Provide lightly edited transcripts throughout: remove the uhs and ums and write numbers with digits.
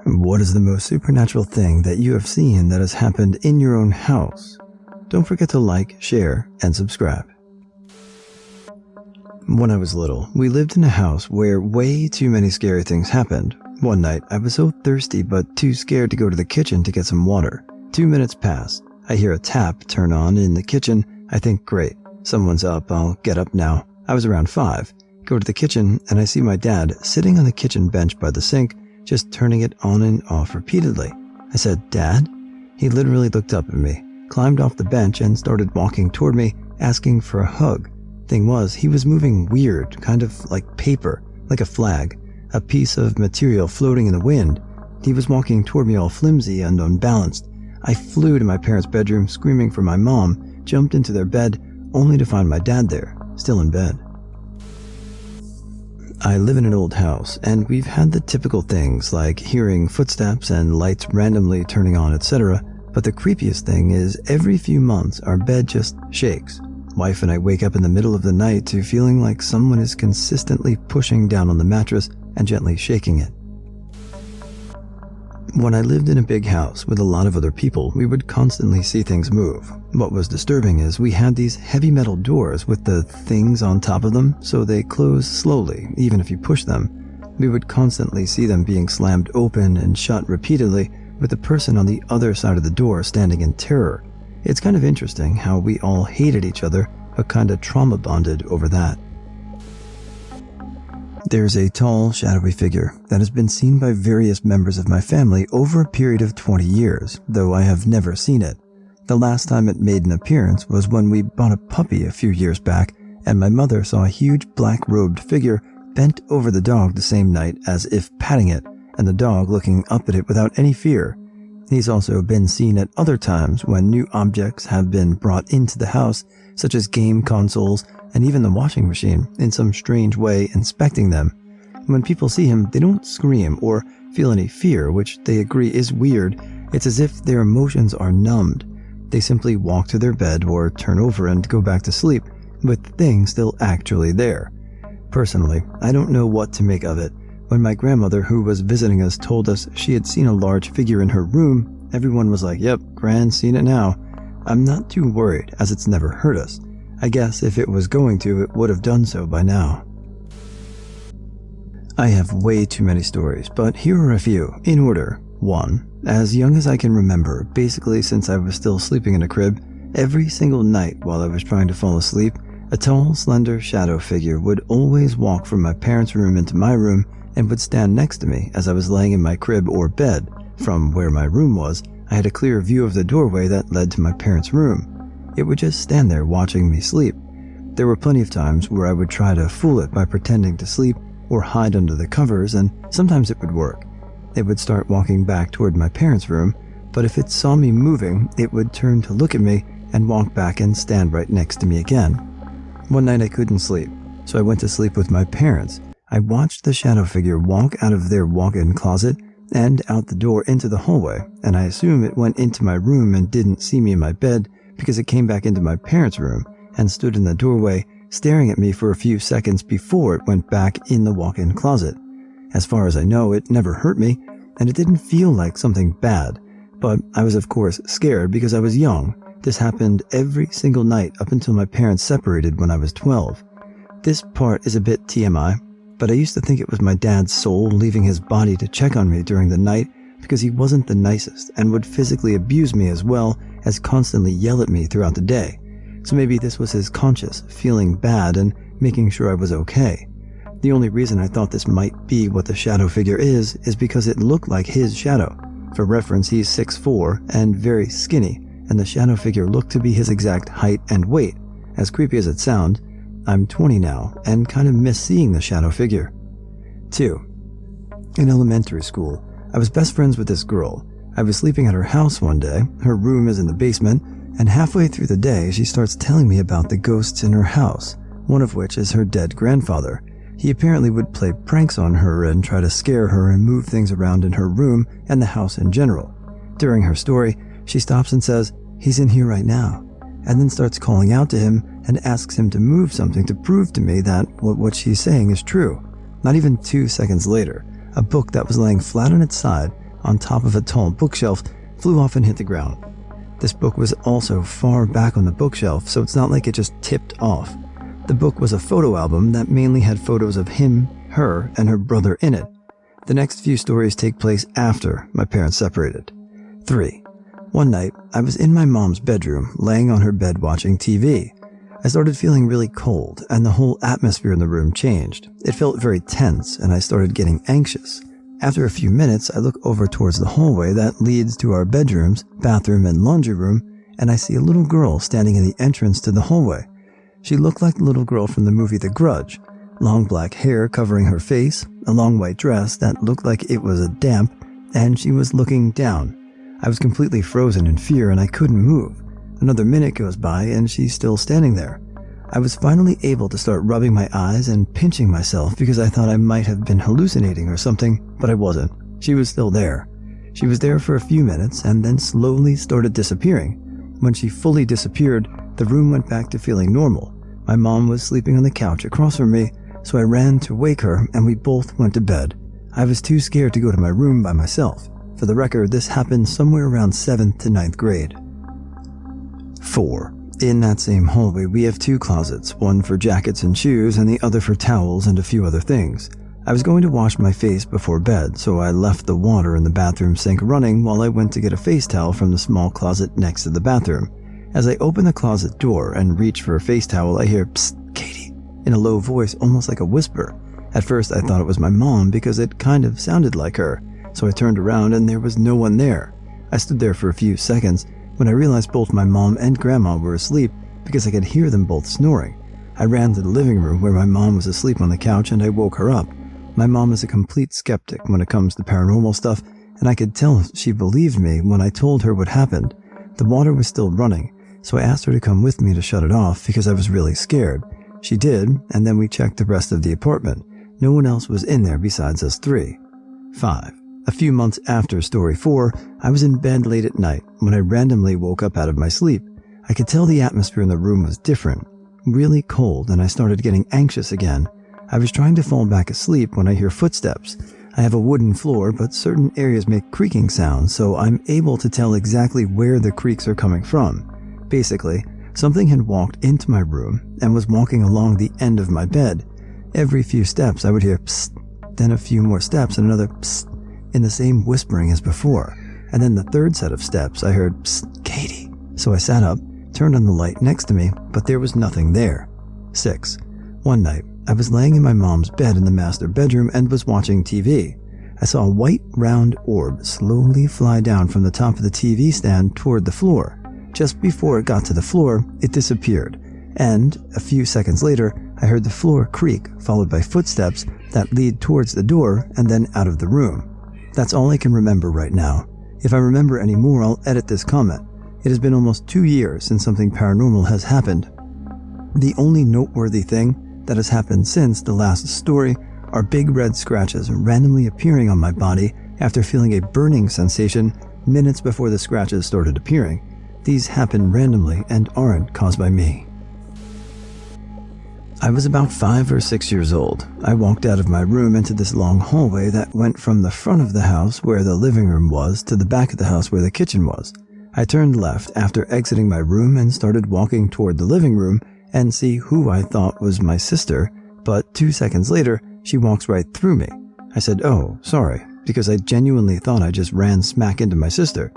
What is the most supernatural thing that you have seen that has happened in your own house? Don't forget to like, share, and subscribe. When I was little, we lived in a house where way too many scary things happened. One night, I was so thirsty but too scared to go to the kitchen to get some water. 2 minutes pass. I hear a tap turn on in the kitchen. I think, great, someone's up, I'll get up now. I was around 5. Go to the kitchen, and I see my dad sitting on the kitchen bench by the sink, just turning it on and off repeatedly. I said, "Dad?" He literally looked up at me, climbed off the bench, and started walking toward me, asking for a hug. Thing was, he was moving weird, kind of like paper, like a flag, a piece of material floating in the wind. He was walking toward me all flimsy and unbalanced. I flew to my parents' bedroom, screaming for my mom, jumped into their bed, only to find my dad there, still in bed. I live in an old house, and we've had the typical things like hearing footsteps and lights randomly turning on, etc. But the creepiest thing is every few months our bed just shakes. Wife and I wake up in the middle of the night to feeling like someone is consistently pushing down on the mattress and gently shaking it. When I lived in a big house with a lot of other people, we would constantly see things move. What was disturbing is we had these heavy metal doors with the things on top of them, so they close slowly, even if you push them. We would constantly see them being slammed open and shut repeatedly, with the person on the other side of the door standing in terror. It's kind of interesting how we all hated each other, but kind of trauma bonded over that. There's a tall, shadowy figure that has been seen by various members of my family over a period of 20 years, though I have never seen it. The last time it made an appearance was when we bought a puppy a few years back, and my mother saw a huge black-robed figure bent over the dog the same night as if patting it, and the dog looking up at it without any fear. He's also been seen at other times when new objects have been brought into the house, such as game consoles and even the washing machine, in some strange way inspecting them. When people see him, they don't scream or feel any fear, which they agree is weird. It's as if their emotions are numbed. They simply walk to their bed or turn over and go back to sleep, with the thing still actually there. Personally, I don't know what to make of it. When my grandmother, who was visiting us, told us she had seen a large figure in her room, everyone was like, "Yep, Gran, seen it now." I'm not too worried, as it's never hurt us. I guess if it was going to, it would have done so by now. I have way too many stories, but here are a few, in order. 1. As young as I can remember, basically since I was still sleeping in a crib, every single night while I was trying to fall asleep, a tall, slender shadow figure would always walk from my parents' room into my room and would stand next to me as I was laying in my crib or bed. From where my room was, I had a clear view of the doorway that led to my parents' room. It would just stand there watching me sleep. There were plenty of times where I would try to fool it by pretending to sleep or hide under the covers, and sometimes it would work. It would start walking back toward my parents' room, but if it saw me moving, it would turn to look at me and walk back and stand right next to me again. One night I couldn't sleep, so I went to sleep with my parents. I watched the shadow figure walk out of their walk-in closet and out the door into the hallway, and I assume it went into my room and didn't see me in my bed because it came back into my parents' room and stood in the doorway staring at me for a few seconds before it went back in the walk-in closet. As far as I know, it never hurt me, and it didn't feel like something bad, but I was of course scared because I was young. This happened every single night up until my parents separated when I was 12. This part is a bit TMI, but I used to think it was my dad's soul leaving his body to check on me during the night because he wasn't the nicest and would physically abuse me as well as constantly yell at me throughout the day. So maybe this was his conscious feeling bad and making sure I was okay. The only reason I thought this might be what the shadow figure is because it looked like his shadow. For reference, he's 6'4" and very skinny, and the shadow figure looked to be his exact height and weight. As creepy as it sounds, I'm 20 now and kind of miss seeing the shadow figure. 2. In elementary school, I was best friends with this girl. I was sleeping at her house one day. Her room is in the basement, and halfway through the day, she starts telling me about the ghosts in her house, one of which is her dead grandfather. He apparently would play pranks on her and try to scare her and move things around in her room and the house in general. During her story, she stops and says, "He's in here right now," and then starts calling out to him and asks him to move something to prove to me that what she's saying is true. Not even 2 seconds later, a book that was laying flat on its side on top of a tall bookshelf flew off and hit the ground. This book was also far back on the bookshelf, so it's not like it just tipped off. The book was a photo album that mainly had photos of him, her, and her brother in it. The next few stories take place after my parents separated. 3. One night, I was in my mom's bedroom, laying on her bed watching TV. I started feeling really cold, and the whole atmosphere in the room changed. It felt very tense, and I started getting anxious. After a few minutes, I look over towards the hallway that leads to our bedrooms, bathroom, and laundry room, and I see a little girl standing in the entrance to the hallway. She looked like the little girl from the movie The Grudge. Long black hair covering her face, a long white dress that looked like it was a damp, and she was looking down. I was completely frozen in fear and I couldn't move. Another minute goes by and she's still standing there. I was finally able to start rubbing my eyes and pinching myself because I thought I might have been hallucinating or something, but I wasn't. She was still there. She was there for a few minutes and then slowly started disappearing. When she fully disappeared, the room went back to feeling normal. My mom was sleeping on the couch across from me, so I ran to wake her and we both went to bed. I was too scared to go to my room by myself. For the record, this happened somewhere around 7th to 9th grade. 4. In that same hallway, we have 2 closets, one for jackets and shoes and the other for towels and a few other things. I was going to wash my face before bed, so I left the water in the bathroom sink running while I went to get a face towel from the small closet next to the bathroom. As I open the closet door and reach for a face towel, I hear, "Psst, Katie," in a low voice, almost like a whisper. At first, I thought it was my mom because it kind of sounded like her, so I turned around and there was no one there. I stood there for a few seconds when I realized both my mom and grandma were asleep because I could hear them both snoring. I ran to the living room where my mom was asleep on the couch and I woke her up. My mom is a complete skeptic when it comes to paranormal stuff, and I could tell she believed me when I told her what happened. The water was still running, so I asked her to come with me to shut it off because I was really scared. She did, and then we checked the rest of the apartment. No one else was in there besides us 3. 5. A few months after story 4, I was in bed late at night when I randomly woke up out of my sleep. I could tell the atmosphere in the room was different, really cold, and I started getting anxious again. I was trying to fall back asleep when I hear footsteps. I have a wooden floor, but certain areas make creaking sounds, so I'm able to tell exactly where the creaks are coming from. Basically, something had walked into my room and was walking along the end of my bed. Every few steps I would hear psst, then a few more steps and another psst, in the same whispering as before. And then the third set of steps I heard, "Psst, Katie." So I sat up, turned on the light next to me, but there was nothing there. 6. One night, I was laying in my mom's bed in the master bedroom and was watching TV. I saw a white, round orb slowly fly down from the top of the TV stand toward the floor. Just before it got to the floor, it disappeared. And a few seconds later, I heard the floor creak, followed by footsteps that lead towards the door and then out of the room. That's all I can remember right now. If I remember any more, I'll edit this comment. It has been almost 2 years since something paranormal has happened. The only noteworthy thing that has happened since the last story are big red scratches randomly appearing on my body after feeling a burning sensation minutes before the scratches started appearing. These happen randomly and aren't caused by me. I was about 5 or 6 years old. I walked out of my room into this long hallway that went from the front of the house where the living room was to the back of the house where the kitchen was. I turned left after exiting my room and started walking toward the living room and see who I thought was my sister, but 2 seconds later, she walks right through me. I said, "Oh, sorry," because I genuinely thought I just ran smack into my sister.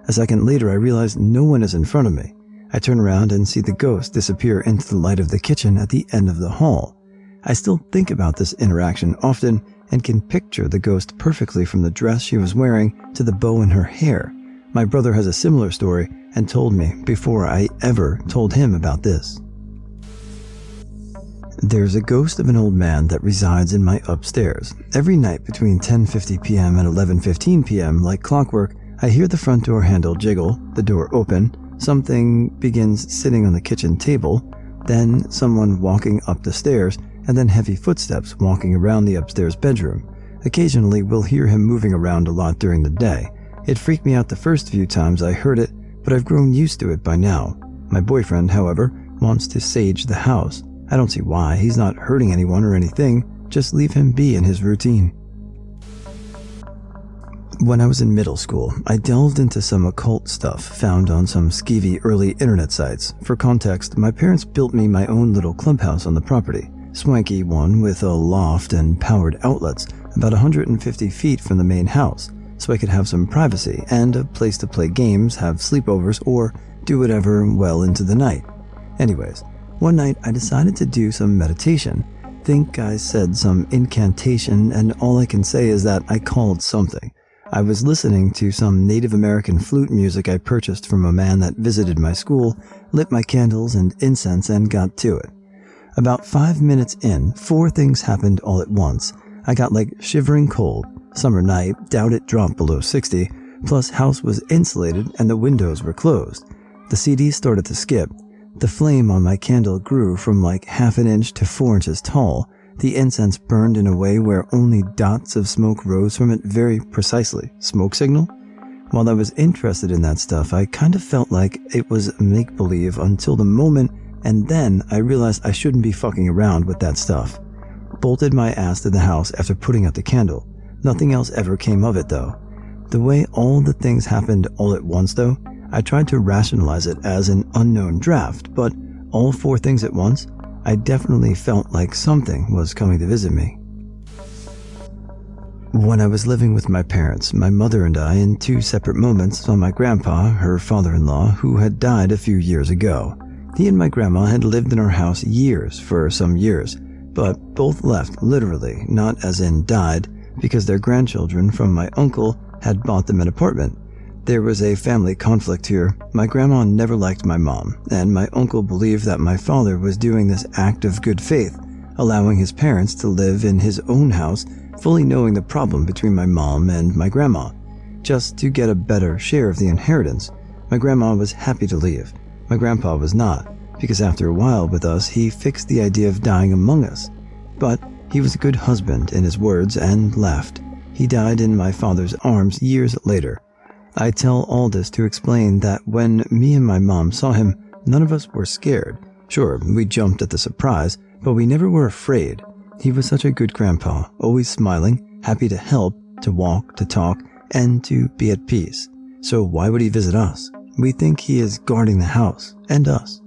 A second later, I realized no one is in front of me. I turn around and see the ghost disappear into the light of the kitchen at the end of the hall. I still think about this interaction often and can picture the ghost perfectly from the dress she was wearing to the bow in her hair. My brother has a similar story and told me before I ever told him about this. There's a ghost of an old man that resides in my upstairs. Every night between 10:50 p.m. and 11:15 p.m., like clockwork, I hear the front door handle jiggle, the door open, something begins sitting on the kitchen table, then someone walking up the stairs, and then heavy footsteps walking around the upstairs bedroom. Occasionally, we'll hear him moving around a lot during the day. It freaked me out the first few times I heard it, but I've grown used to it by now. My boyfriend, however, wants to sage the house. I don't see why. He's not hurting anyone or anything. Just leave him be in his routine. When I was in middle school, I delved into some occult stuff found on some skeevy early internet sites. For context, my parents built me my own little clubhouse on the property, swanky one with a loft and powered outlets about 150 feet from the main house, so I could have some privacy and a place to play games, have sleepovers, or do whatever well into the night. Anyways, one night I decided to do some meditation. Think I said some incantation, and all I can say is that I called something. I was listening to some Native American flute music I purchased from a man that visited my school, lit my candles and incense, and got to it. About 5 minutes in, 4 things happened all at once. I got like shivering cold, summer night, doubt it dropped below 60, plus house was insulated and the windows were closed. The CD started to skip. The flame on my candle grew from like half an inch to 4 inches tall. The incense burned in a way where only dots of smoke rose from it very precisely. Smoke signal? While I was interested in that stuff, I kind of felt like it was make-believe until the moment, and then I realized I shouldn't be fucking around with that stuff. Bolted my ass to the house after putting out the candle. Nothing else ever came of it though. The way all the things happened all at once though, I tried to rationalize it as an unknown draft, but all 4 things at once, I definitely felt like something was coming to visit me. When I was living with my parents, my mother and I, in 2 separate moments, saw my grandpa, her father-in-law, who had died a few years ago. He and my grandma had lived in our house for some years, but both left literally, not as in died, because their grandchildren from my uncle had bought them an apartment. There was a family conflict here. My grandma never liked my mom, and my uncle believed that my father was doing this act of good faith, allowing his parents to live in his own house, fully knowing the problem between my mom and my grandma, just to get a better share of the inheritance. My grandma was happy to leave. My grandpa was not, because after a while with us, he fixed the idea of dying among us. But he was a good husband in his words and left. He died in my father's arms years later. I tell all this to explain that when me and my mom saw him, none of us were scared. Sure, we jumped at the surprise, but we never were afraid. He was such a good grandpa, always smiling, happy to help, to walk, to talk, and to be at peace. So why would he visit us? We think he is guarding the house, and us.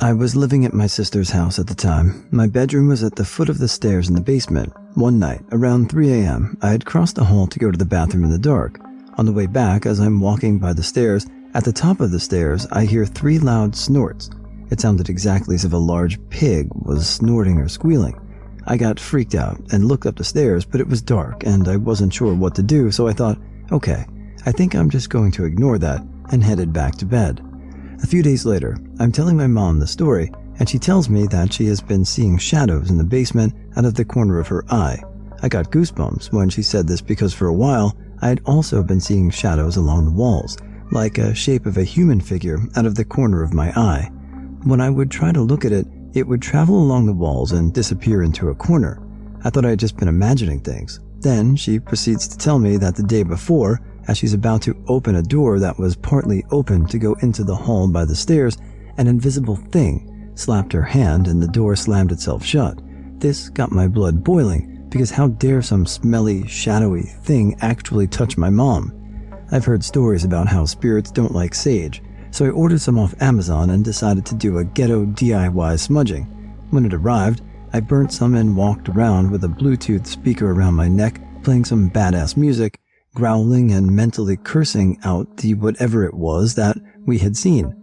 I was living at my sister's house at the time. My bedroom was at the foot of the stairs in the basement. One night, around 3 a.m., I had crossed the hall to go to the bathroom in the dark. On the way back, as I'm walking by the stairs, at the top of the stairs, I hear 3 loud snorts. It sounded exactly as if a large pig was snorting or squealing. I got freaked out and looked up the stairs, but it was dark and I wasn't sure what to do, so I thought, okay, I think I'm just going to ignore that, and headed back to bed. A few days later, I'm telling my mom the story, and she tells me that she has been seeing shadows in the basement out of the corner of her eye. I got goosebumps when she said this because for a while, I had also been seeing shadows along the walls, like a shape of a human figure out of the corner of my eye. When I would try to look at it, it would travel along the walls and disappear into a corner. I thought I had just been imagining things. Then she proceeds to tell me that the day before, as she's about to open a door that was partly open to go into the hall by the stairs, an invisible thing slapped her hand and the door slammed itself shut. This got my blood boiling, because how dare some smelly, shadowy thing actually touch my mom? I've heard stories about how spirits don't like sage, so I ordered some off Amazon and decided to do a ghetto DIY smudging. When it arrived, I burnt some and walked around with a Bluetooth speaker around my neck, playing some badass music, growling and mentally cursing out the whatever it was that we had seen.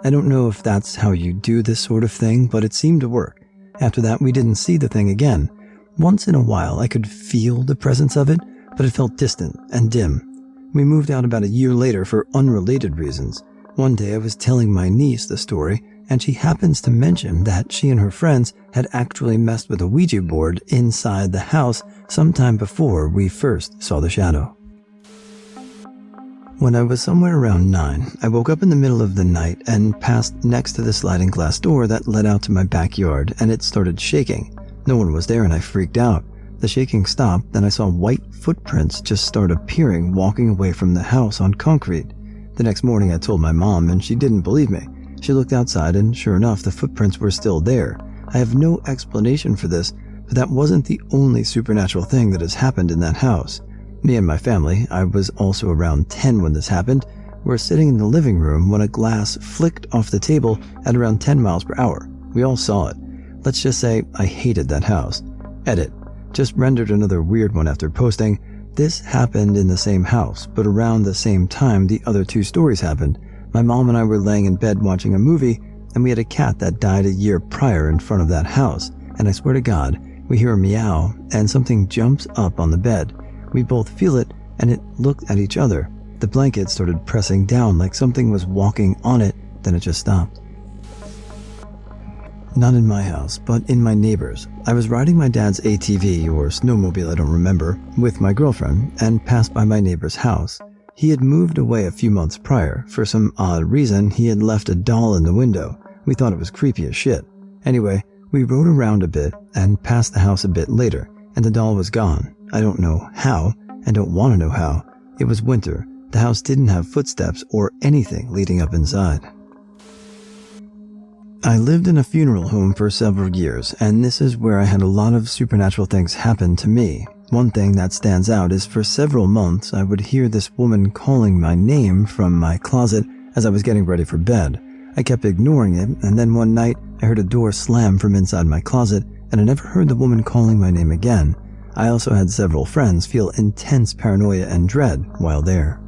I don't know if that's how you do this sort of thing, but it seemed to work. After that, we didn't see the thing again. Once in a while, I could feel the presence of it, but it felt distant and dim. We moved out about a year later for unrelated reasons. One day I was telling my niece the story, and she happens to mention that she and her friends had actually messed with a Ouija board inside the house sometime before we first saw the shadow. When I was somewhere around 9, I woke up in the middle of the night and passed next to the sliding glass door that led out to my backyard, and it started shaking. No one was there and I freaked out. The shaking stopped, then I saw white footprints just start appearing walking away from the house on concrete. The next morning I told my mom and she didn't believe me. She looked outside and sure enough the footprints were still there. I have no explanation for this, but that wasn't the only supernatural thing that has happened in that house. Me and my family, I was also around 10 when this happened, were sitting in the living room when a glass flicked off the table at around 10 miles per hour. We all saw it. Let's just say I hated that house. Edit. Just rendered another weird one after posting. This happened in the same house, but around the same time the other two stories happened. My mom and I were laying in bed watching a movie, and we had a cat that died a year prior in front of that house, and I swear to God, we hear a meow, and something jumps up on the bed. We both feel it, and it looked at each other. The blanket started pressing down like something was walking on it, then it just stopped. Not in my house, but in my neighbor's. I was riding my dad's ATV, or snowmobile, I don't remember, with my girlfriend, and passed by my neighbor's house. He had moved away a few months prior. For some odd reason, he had left a doll in the window. We thought it was creepy as shit. Anyway, we rode around a bit and passed the house a bit later, and the doll was gone. I don't know how, and don't want to know how. It was winter. The house didn't have footsteps or anything leading up inside. I lived in a funeral home for several years, and this is where I had a lot of supernatural things happen to me. One thing that stands out is for several months I would hear this woman calling my name from my closet as I was getting ready for bed. I kept ignoring it, and then one night I heard a door slam from inside my closet, and I never heard the woman calling my name again. I also had several friends feel intense paranoia and dread while there.